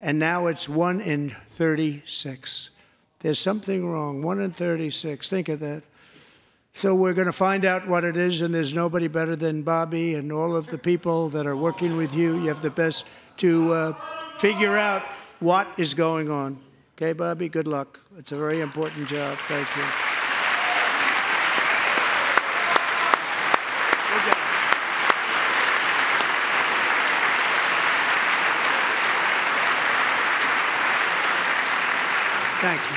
and now it's 1 in 36. There's something wrong, 1 in 36. Think of that. So we're going to find out what it is, and there's nobody better than Bobby and all of the people that are working with you. You have the best to figure out what is going on. Okay, Bobby, good luck. It's a very important job. Thank you. Good job. Thank you.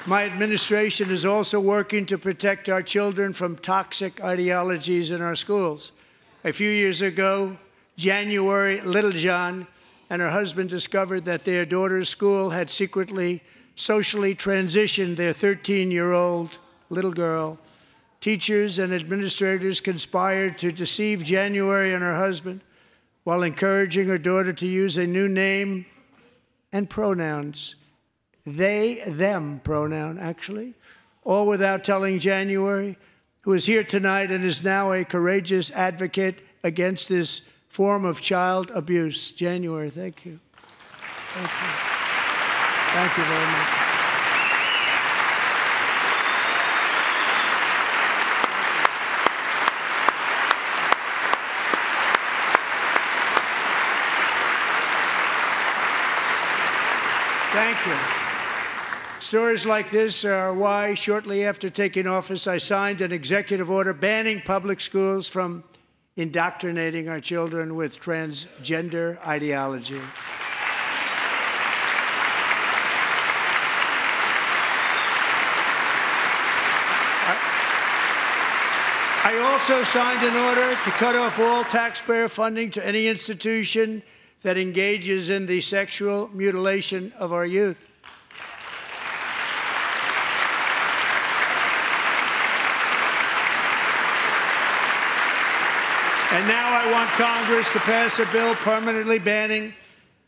My administration is also working to protect our children from toxic ideologies in our schools. A few years ago, January, little John and her husband discovered that their daughter's school had secretly, socially transitioned their 13-year-old little girl. Teachers and administrators conspired to deceive January and her husband while encouraging her daughter to use a new name and pronouns. They, them pronoun, actually, all without telling January, who is here tonight and is now a courageous advocate against this form of child abuse. January, thank you. Thank you. Thank you very much. Thank you. Stories like this are why, shortly after taking office, I signed an executive order banning public schools from indoctrinating our children with transgender ideology. I also signed an order to cut off all taxpayer funding to any institution that engages in the sexual mutilation of our youth. And now I want Congress to pass a bill permanently banning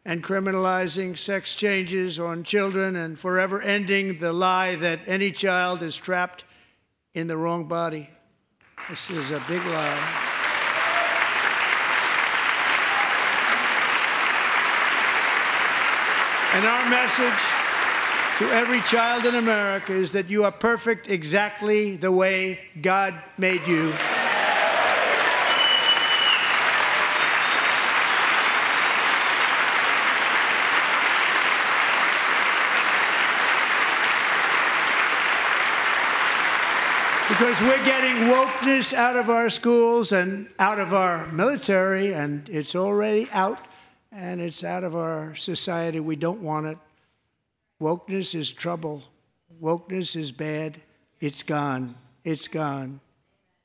and criminalizing sex changes on children and forever ending the lie that any child is trapped in the wrong body. This is a big lie. And our message to every child in America is that you are perfect exactly the way God made you. Because we're getting wokeness out of our schools and out of our military, and it's already out, and it's out of our society. We don't want it. Wokeness is trouble. Wokeness is bad. It's gone. It's gone.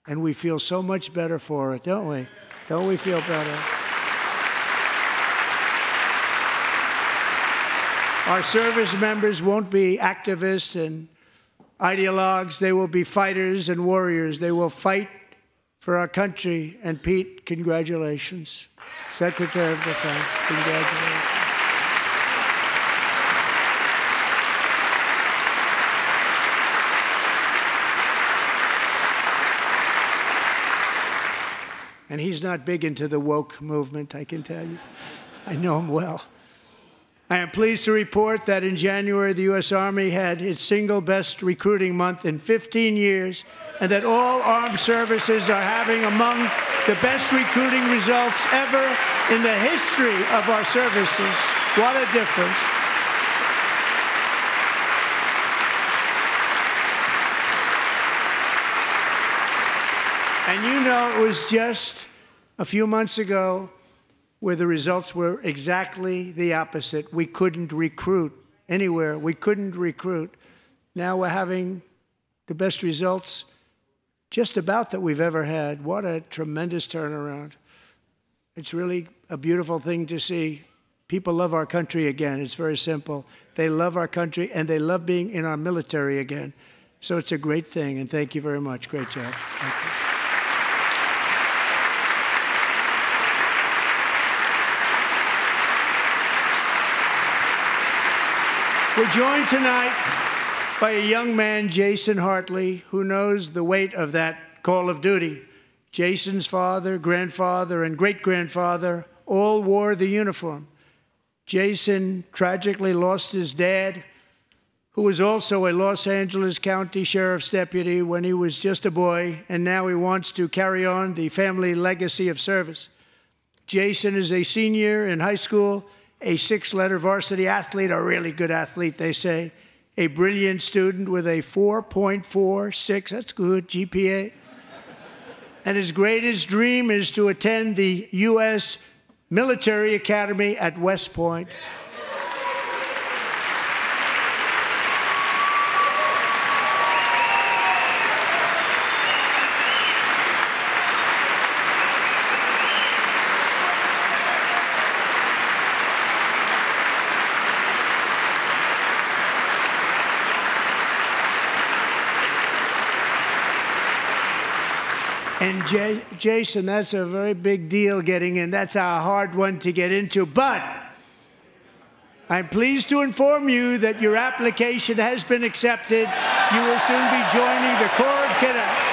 And we feel so much better for it, don't we? Don't we feel better? Our service members won't be activists and ideologues. They will be fighters and warriors. They will fight for our country. And Pete, congratulations. Secretary of Defense, congratulations. And he's not big into the woke movement, I can tell you. I know him well. I am pleased to report that in January, the U.S. Army had its single best recruiting month in 15 years, and that all armed services are having among the best recruiting results ever in the history of our services. What a difference. And you know, it was just a few months ago where the results were exactly the opposite. We couldn't recruit anywhere. We couldn't recruit. Now we're having the best results just about that we've ever had. What a tremendous turnaround. It's really a beautiful thing to see. People love our country again. It's very simple. They love our country, and they love being in our military again. So it's a great thing, and thank you very much. Great job. Thank you. We're joined tonight by a young man, Jason Hartley, who knows the weight of that call of duty. Jason's father, grandfather, and great-grandfather all wore the uniform. Jason tragically lost his dad, who was also a Los Angeles County Sheriff's deputy when he was just a boy, and now he wants to carry on the family legacy of service. Jason is a senior in high school, a 6-letter varsity athlete, a really good athlete, they say, a brilliant student with a 4.46, that's good, GPA. And his greatest dream is to attend the U.S. Military Academy at West Point. And Jason, that's a very big deal getting in. That's a hard one to get into. But I'm pleased to inform you that your application has been accepted. You will soon be joining the Corps of Cadets.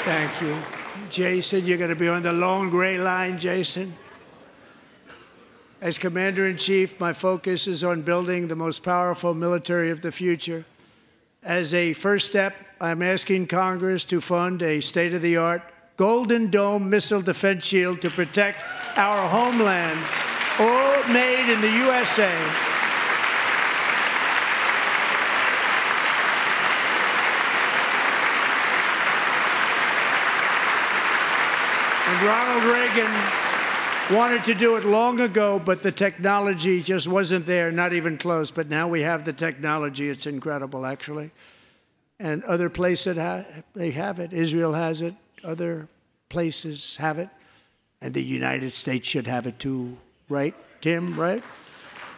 Thank you. Jason, you're going to be on the long gray line, Jason. As Commander-in-Chief, my focus is on building the most powerful military of the future. As a first step, I'm asking Congress to fund a state-of-the-art Golden Dome missile defense shield to protect our homeland, all made in the USA. And Ronald Reagan wanted to do it long ago, but the technology just wasn't there, not even close. But now we have the technology. It's incredible, actually. And other places, they have it. Israel has it. Other places have it. And the United States should have it too, right, Tim, right?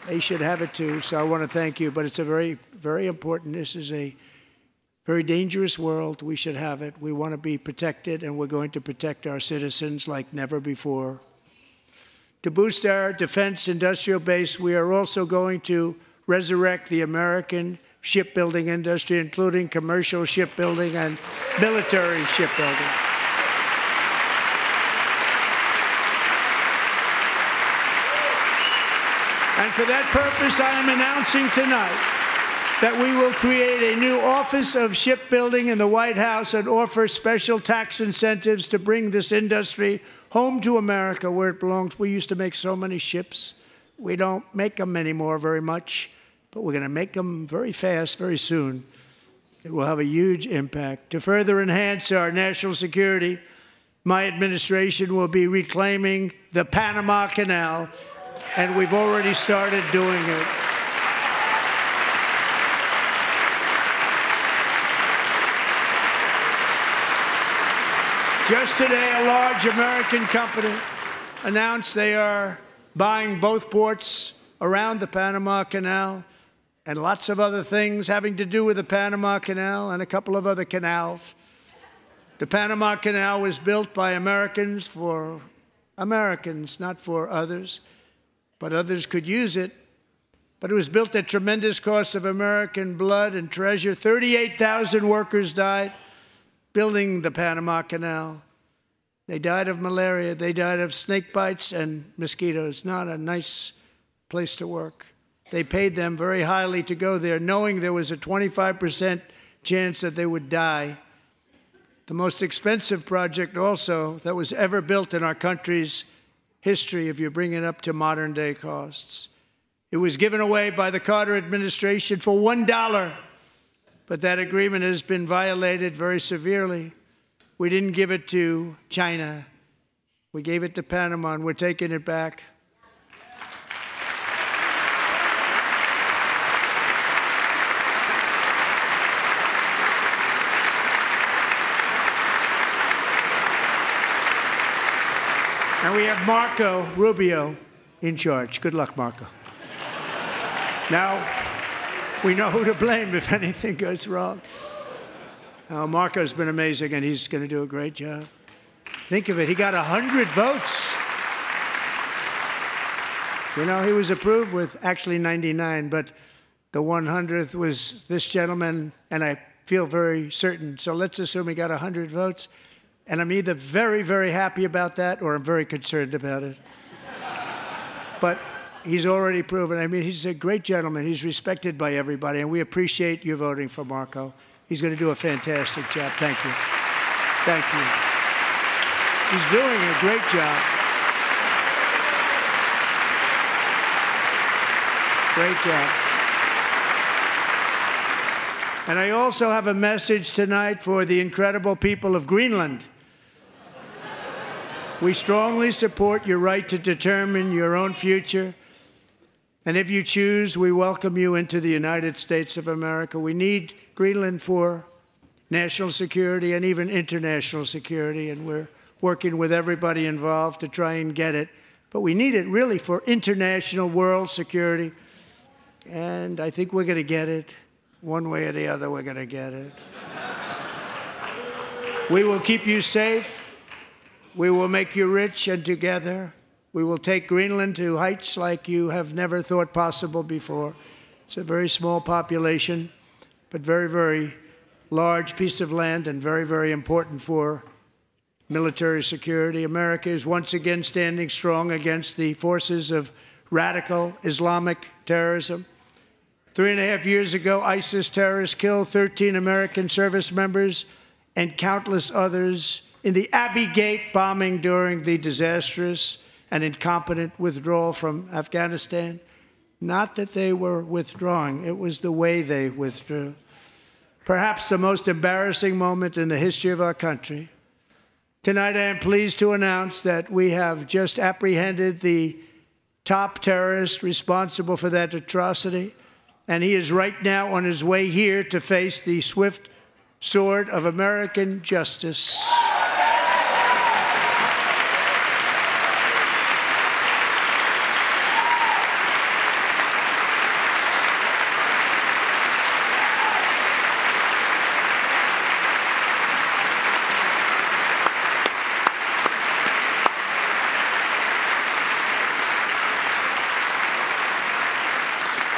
They should have it too. So I want to thank you. But it's a very, very important. This is a very dangerous world. We should have it. We want to be protected, and we're going to protect our citizens like never before. To boost our defense industrial base, we are also going to resurrect the American shipbuilding industry, including commercial shipbuilding and military shipbuilding. And for that purpose, I am announcing tonight that we will create a new Office of Shipbuilding in the White House and offer special tax incentives to bring this industry home to America where it belongs. We used to make so many ships. We don't make them anymore very much, but we're going to make them very fast, very soon. It will have a huge impact. To further enhance our national security, my administration will be reclaiming the Panama Canal, and we've already started doing it. Just today, a large American company announced they are buying both ports around the Panama Canal and lots of other things having to do with the Panama Canal and a couple of other canals. The Panama Canal was built by Americans for Americans, not for others, but others could use it. But it was built at tremendous cost of American blood and treasure. 38,000 workers died building the Panama Canal. They died of malaria. They died of snake bites and mosquitoes. Not a nice place to work. They paid them very highly to go there, knowing there was a 25% chance that they would die. The most expensive project also that was ever built in our country's history, if you bring it up to modern day costs. It was given away by the Carter administration for $1. But that agreement has been violated very severely. We didn't give it to China. We gave it to Panama, and we're taking it back. And we have Marco Rubio in charge. Good luck, Marco. Now, we know who to blame if anything goes wrong. Marco's been amazing, and he's going to do a great job. Think of it. He got 100 votes. You know, he was approved with actually 99, but the 100th was this gentleman, and I feel very certain. So let's assume he got 100 votes. And I'm either very, very happy about that or I'm very concerned about it. But he's already proven. I mean, he's a great gentleman. He's respected by everybody, and we appreciate you voting for Marco. He's going to do a fantastic job. Thank you. Thank you. He's doing a great job. Great job. And I also have a message tonight for the incredible people of Greenland. We strongly support your right to determine your own future. And if you choose, we welcome you into the United States of America. We need Greenland for national security and even international security, and we're working with everybody involved to try and get it. But we need it really for international world security, and I think we're going to get it. One way or the other, we're going to get it. We will keep you safe. We will make you rich, and together we will take Greenland to heights like you have never thought possible before. It's a very small population, but very, very large piece of land and very, very important for military security. America is once again standing strong against the forces of radical Islamic terrorism. 3.5 years ago, ISIS terrorists killed 13 American service members and countless others in the Abbey Gate bombing during the disastrous and incompetent withdrawal from Afghanistan. Not that they were withdrawing, it was the way they withdrew. Perhaps the most embarrassing moment in the history of our country. Tonight, I am pleased to announce that we have just apprehended the top terrorist responsible for that atrocity, and he is right now on his way here to face the swift sword of American justice.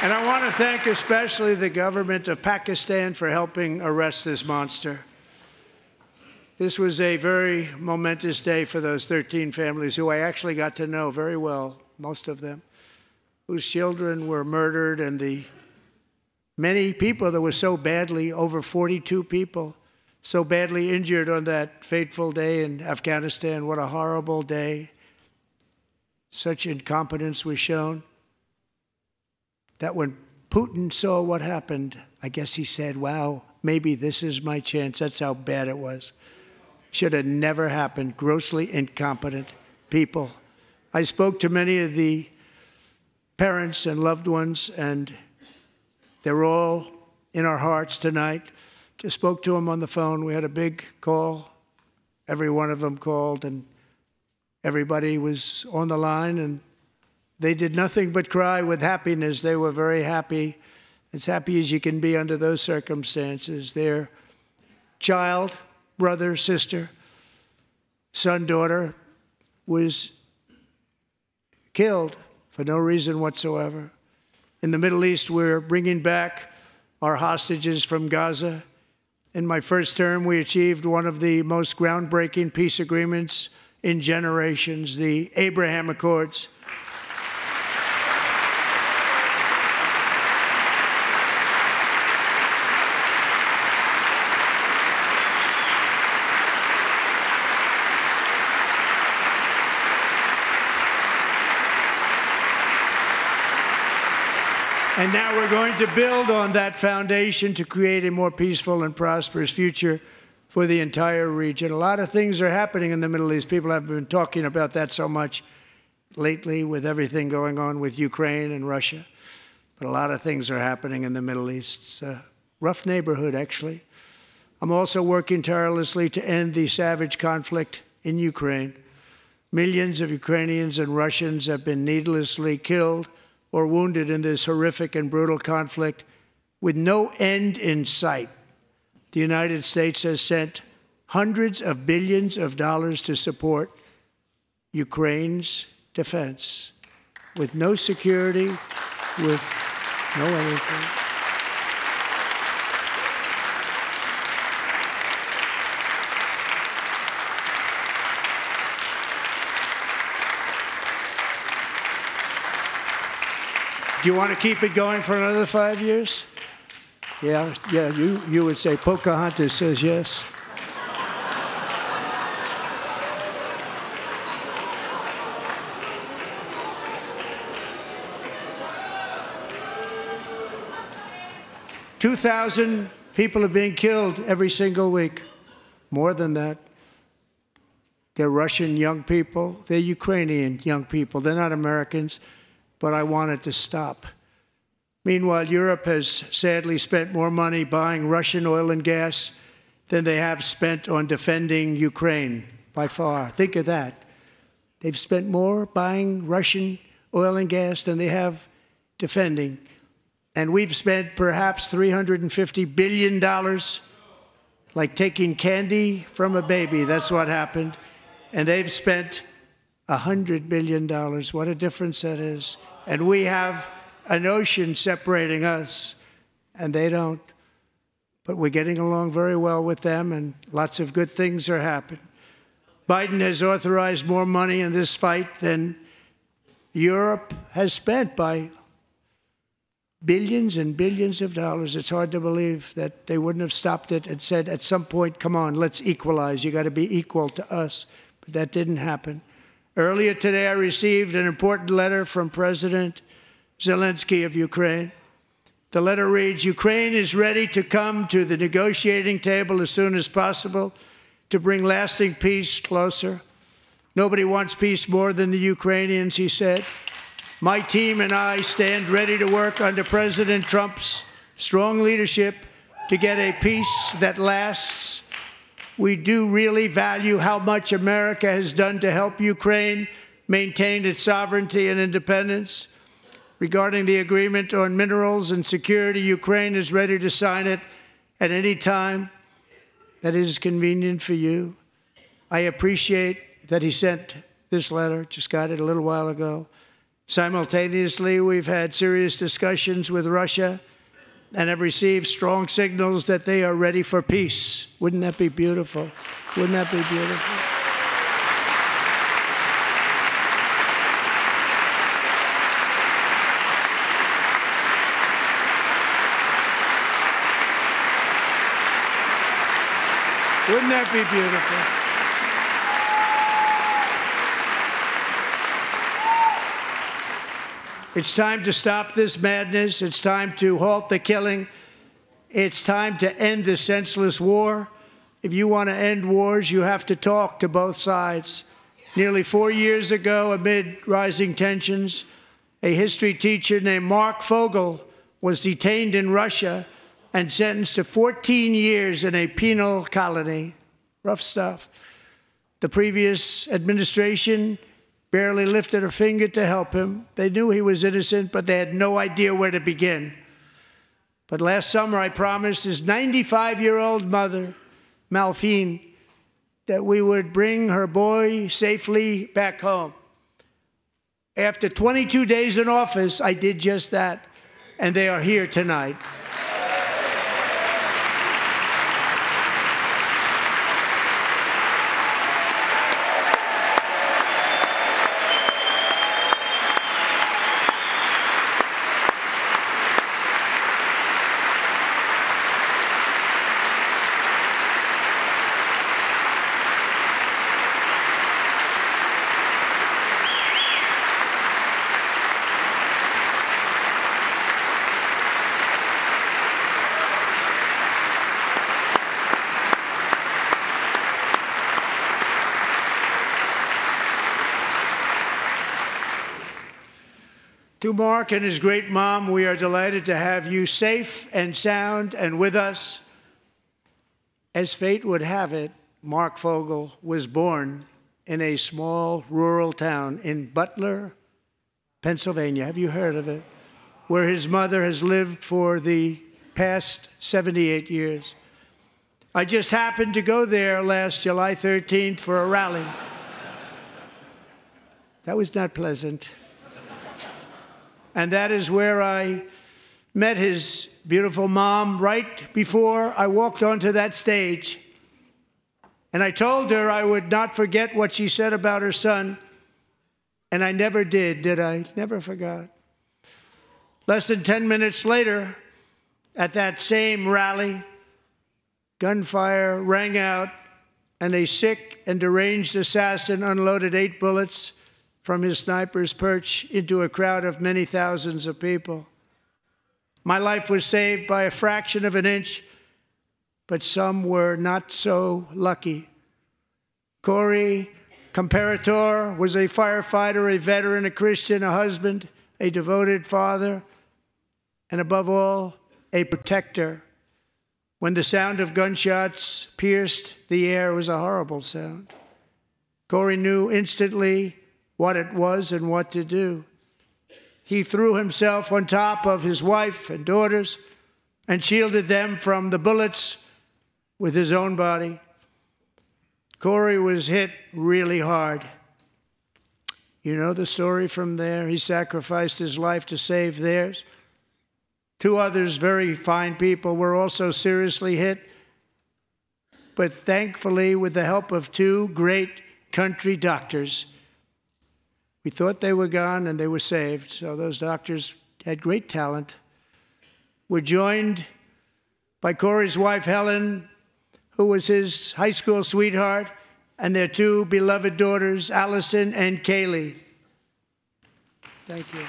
And I want to thank especially the government of Pakistan for helping arrest this monster. This was a very momentous day for those 13 families who I actually got to know very well, most of them, whose children were murdered, and the many people that were so badly, over 42 people, so badly injured on that fateful day in Afghanistan. What a horrible day. Such incompetence was shown that when Putin saw what happened, I guess he said, wow, maybe this is my chance. That's how bad it was. Should have never happened. Grossly incompetent people. I spoke to many of the parents and loved ones, and they're all in our hearts tonight. Just spoke to them on the phone. We had a big call. Every one of them called, and everybody was on the line, and they did nothing but cry with happiness. They were very happy, as happy as you can be under those circumstances. Their child, brother, sister, son, daughter was killed for no reason whatsoever. In the Middle East, we're bringing back our hostages from Gaza. In my first term, we achieved one of the most groundbreaking peace agreements in generations, the Abraham Accords. And now we're going to build on that foundation to create a more peaceful and prosperous future for the entire region. A lot of things are happening in the Middle East. People have been talking about that so much lately with everything going on with Ukraine and Russia. But a lot of things are happening in the Middle East. It's a rough neighborhood, actually. I'm also working tirelessly to end the savage conflict in Ukraine. Millions of Ukrainians and Russians have been needlessly killed or wounded in this horrific and brutal conflict. With no end in sight, the United States has sent hundreds of billions of dollars to support Ukraine's defense, with no security, with no anything. Do you want to keep it going for another 5 years? Yeah, you would say Pocahontas says yes. $2,000 people are being killed every single week. More than that. They're Russian young people. They're Ukrainian young people. They're not Americans, but I want it to stop. Meanwhile, Europe has sadly spent more money buying Russian oil and gas than they have spent on defending Ukraine, by far. Think of that. They've spent more buying Russian oil and gas than they have defending. And we've spent perhaps $350 billion, like taking candy from a baby. That's what happened. And they've spent $100 billion. What a difference that is. And we have an ocean separating us, and they don't. But we're getting along very well with them, and lots of good things are happening. Biden has authorized more money in this fight than Europe has spent, by billions and billions of dollars. It's hard to believe that they wouldn't have stopped it and said at some point, come on, let's equalize. You got to be equal to us. But that didn't happen. Earlier today, I received an important letter from President Zelensky of Ukraine. The letter reads, Ukraine is ready to come to the negotiating table as soon as possible to bring lasting peace closer. Nobody wants peace more than the Ukrainians, he said. My team and I stand ready to work under President Trump's strong leadership to get a peace that lasts. We do really value how much America has done to help Ukraine maintain its sovereignty and independence. Regarding the agreement on minerals and security, Ukraine is ready to sign it at any time that is convenient for you. I appreciate that he sent this letter, just got it a little while ago. Simultaneously, we've had serious discussions with Russia and have received strong signals that they are ready for peace. Wouldn't that be beautiful? Wouldn't that be beautiful? Wouldn't that be beautiful? It's time to stop this madness. It's time to halt the killing. It's time to end this senseless war. If you want to end wars, you have to talk to both sides. Nearly 4 years ago, amid rising tensions, a history teacher named Mark Fogel was detained in Russia and sentenced to 14 years in a penal colony. Rough stuff. The previous administration barely lifted a finger to help him. They knew he was innocent, but they had no idea where to begin. But last summer, I promised his 95-year-old mother, Malphine, that we would bring her boy safely back home. After 22 days in office, I did just that, and they are here tonight. To Mark and his great mom, we are delighted to have you safe and sound and with us. As fate would have it, Mark Fogel was born in a small rural town in Butler, Pennsylvania. Have you heard of it? Where his mother has lived for the past 78 years. I just happened to go there last July 13th for a rally. That was not pleasant. And that is where I met his beautiful mom right before I walked onto that stage. And I told her I would not forget what she said about her son. And I never did I? Never forgot. Less than 10 minutes later, at that same rally, gunfire rang out, and a sick and deranged assassin unloaded 8 bullets from his sniper's perch into a crowd of many thousands of people. My life was saved by a fraction of an inch, but some were not so lucky. Corey Comparator was a firefighter, a veteran, a Christian, a husband, a devoted father, and above all, a protector. When the sound of gunshots pierced the air, it was a horrible sound. Corey knew instantly what it was and what to do. He threw himself on top of his wife and daughters and shielded them from the bullets with his own body. Corey was hit really hard. You know the story from there. He sacrificed his life to save theirs. 2 others, very fine people, were also seriously hit. But thankfully, with the help of 2 great country doctors, we thought they were gone and they were saved. So those doctors had great talent. We're joined by Corey's wife, Helen, who was his high school sweetheart, and their 2 beloved daughters, Allison and Kaylee. Thank you.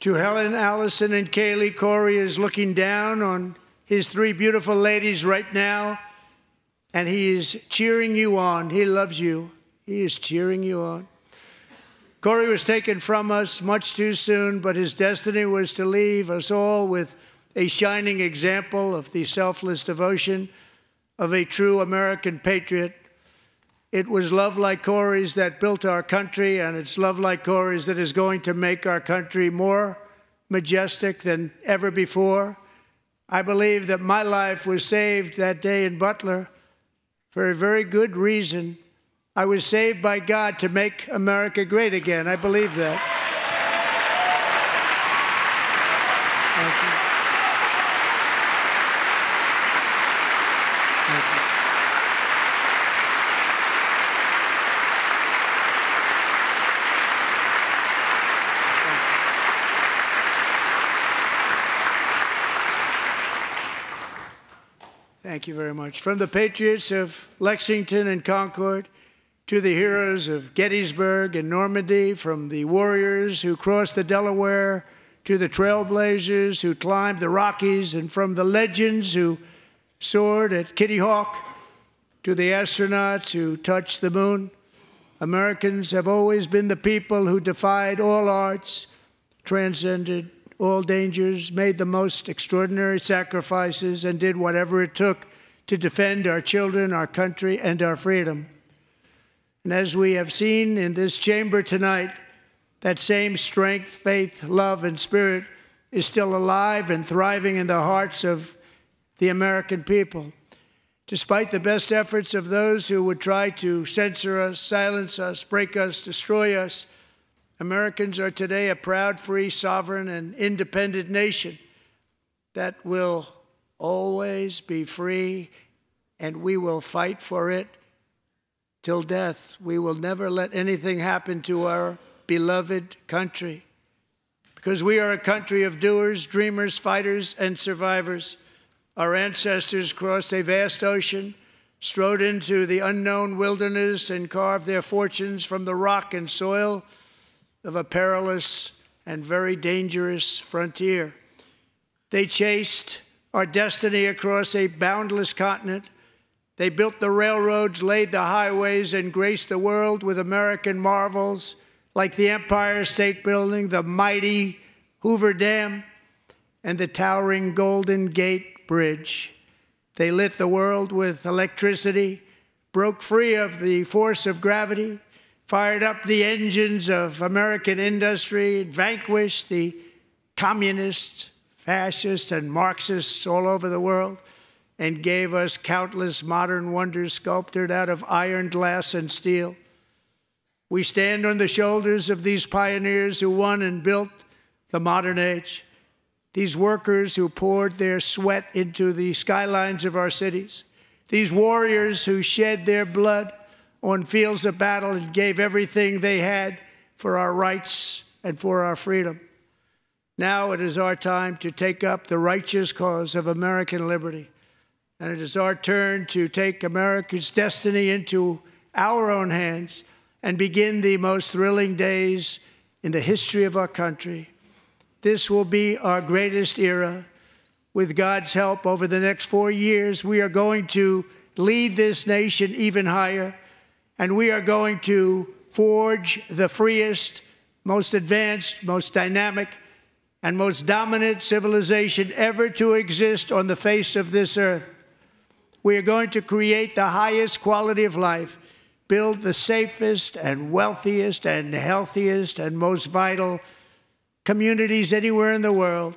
To Helen, Allison, and Kaylee, Corey is looking down on his 3 beautiful ladies right now, and he is cheering you on. He loves you. He is cheering you on. Corey was taken from us much too soon, but his destiny was to leave us all with a shining example of the selfless devotion of a true American patriot. It was love like Corey's that built our country, and it's love like Corey's that is going to make our country more majestic than ever before. I believe that my life was saved that day in Butler for a very good reason. I was saved by God to make America great again. I believe that. Thank you. Thank you. Thank you very much. From the patriots of Lexington and Concord to the heroes of Gettysburg and Normandy, from the warriors who crossed the Delaware to the trailblazers who climbed the Rockies, and from the legends who soared at Kitty Hawk to the astronauts who touched the moon, Americans have always been the people who defied all odds, transcended all dangers, made the most extraordinary sacrifices, and did whatever it took to defend our children, our country, and our freedom. And as we have seen in this chamber tonight, that same strength, faith, love, and spirit is still alive and thriving in the hearts of the American people. Despite the best efforts of those who would try to censor us, silence us, break us, destroy us, Americans are today a proud, free, sovereign, and independent nation that will always be free, and we will fight for it till death. We will never let anything happen to our beloved country, because we are a country of doers, dreamers, fighters, and survivors. Our ancestors crossed a vast ocean, strode into the unknown wilderness and carved their fortunes from the rock and soil of a perilous and very dangerous frontier. They chased our destiny across a boundless continent. They built the railroads, laid the highways, and graced the world with American marvels like the Empire State Building, the mighty Hoover Dam, and the towering Golden Gate Bridge. They lit the world with electricity, broke free of the force of gravity, fired up the engines of American industry, vanquished the communists, fascists, and Marxists all over the world, and gave us countless modern wonders sculptured out of iron, glass, and steel. We stand on the shoulders of these pioneers who won and built the modern age, these workers who poured their sweat into the skylines of our cities, these warriors who shed their blood on fields of battle and gave everything they had for our rights and for our freedom. Now it is our time to take up the righteous cause of American liberty. And it is our turn to take America's destiny into our own hands and begin the most thrilling days in the history of our country. This will be our greatest era. With God's help, over the next 4 years, we are going to lead this nation even higher, and we are going to forge the freest, most advanced, most dynamic, and most dominant civilization ever to exist on the face of this earth. We are going to create the highest quality of life, build the safest and wealthiest and healthiest and most vital communities anywhere in the world.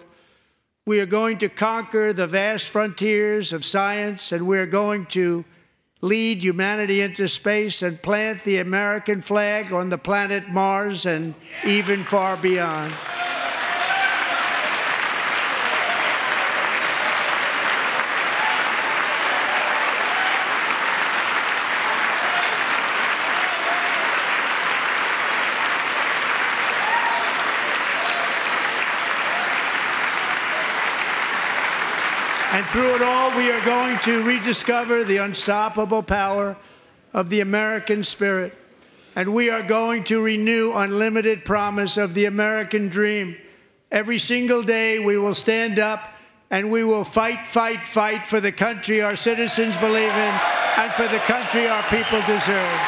We are going to conquer the vast frontiers of science, and we are going to lead humanity into space and plant the American flag on the planet Mars and even far beyond. And through it all, we are going to rediscover the unstoppable power of the American spirit. And we are going to renew unlimited promise of the American dream. Every single day, we will stand up and we will fight, fight, fight for the country our citizens believe in and for the country our people deserve.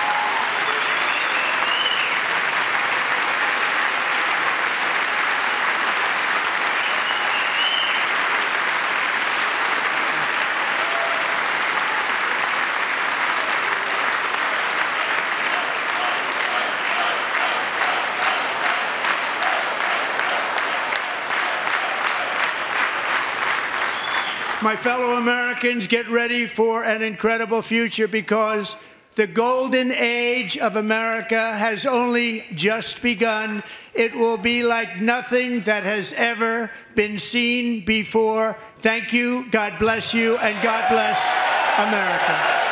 My fellow Americans, get ready for an incredible future, because the golden age of America has only just begun. It will be like nothing that has ever been seen before. Thank you, God bless you, and God bless America.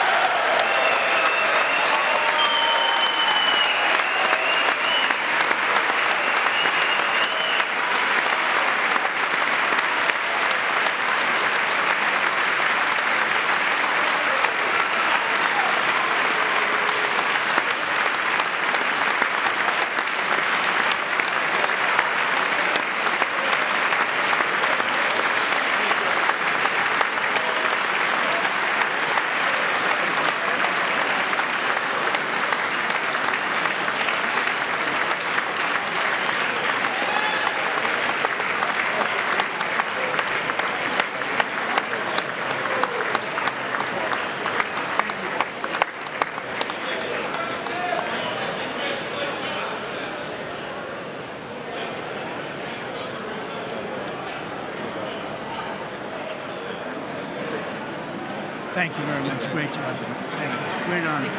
Thank you very much. Great job. Thank you. Great honor.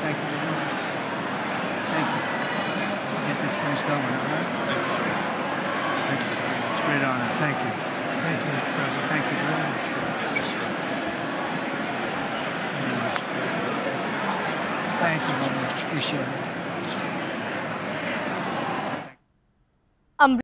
Thank you very much. Thank you. Get this place going, all right? Thank you very much. Great honor. Thank you. Thank you, Mr. President. Thank you very much. Thank you very much. Appreciate it.